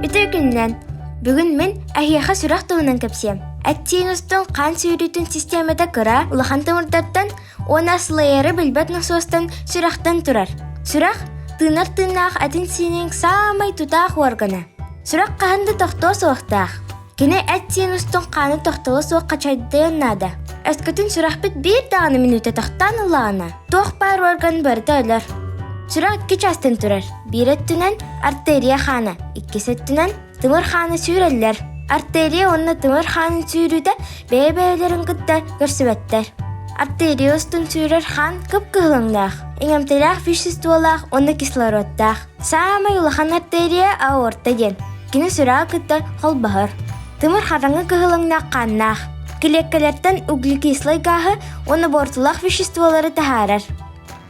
Бітер күннен. Бүгін мен әйеға сұрақ туынан көпсем. Әттейін ұстын қан сүйретін системада кыра, улахан тымырдаттан, оны асылайары білбәт насуастан сұрақтан тұрар. Сұрақ тынар-тынақ әтін сенің самай тұтақ органы. Сұрақ қағанды тоқтау соқтақ. Кені әттейін ұстын қаны тоқталы соқ қачайдыйын нады. Әскөтін сұрақ біт бір дағаны минуты тоқтан ұлағына. Тоқ бар орган барды өлір. Сұрақ 2 частын тұрар. Bir өттінен артерия қаны, 2 сөттінен тымыр қаны сүйрелер. Артерия онына тымыр қанын сүйрюді бәй-бәйлерін күтті көрсібеттер. Артерия ұстын сүйрер қан күп кығылыңдақ. Еңемтелақ веществолақ, онны кислородтақ. Самай улахан артерия аорта ден. Кені сұрақ күтті қол бағыр. Тымыр қараңы кығылыңдақ қаннақ. Кілеккелерден углекислый гағы, оны бортылақ веществолары тахарар.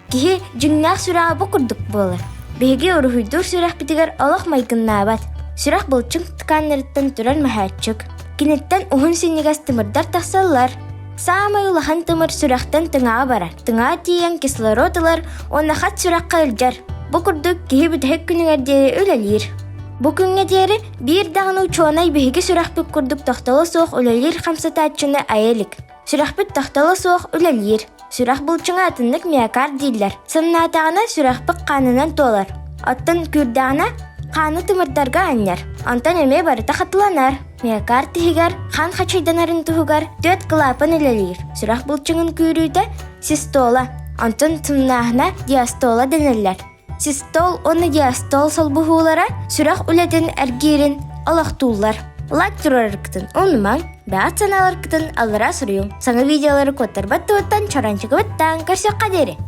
Кихи жүңнақ сүрағы бұ күрдік болы. Беге ұрухүйдур сүрақ бітігер олық майгыннабат. Сүрақ бұлчың тықанырыттан түрар мәхәтчік. Кенеттен ұхын сенегас тымырдар тақсалар. Самай улахан тымыр сүрақтан тыңаға барар. Тыңаға тиен кислородылар, оны қат сүраққа үлжар. Бұ күрдік кихи бүтәк күнігер дері өлелер. Бұ күнге дері бір дағын ұчуанай беге сүрақ бүк күрдік тоқталы соқ өлелер қамсататчыны айелік. Сүрақ бүк тоқталы соқ өлелер. Сүрақ бұлчыңа атынлық миокард дейлер. Сымнатағына сүрақ бүк қанынан толар. Аттын күрдағына қаны тымырдарға аннар. Антан өме барыта қатыланар. Миокард тихигар қан қачайданарын тұхығар 4 клапан өлелер. Сүрақ бұлчыңын күрүйді систола. Антын тымнағына диастола денелер. Систол оны диастол солбуғулара сүрақ үлетін әргерін алақтулар. Лайк тұрарықтын онымаң, бәғат саналарықтын алыра сұрыйым. Саңа видеолары көттір бәтті өттен чаранчығы бәттен көрсек қадері.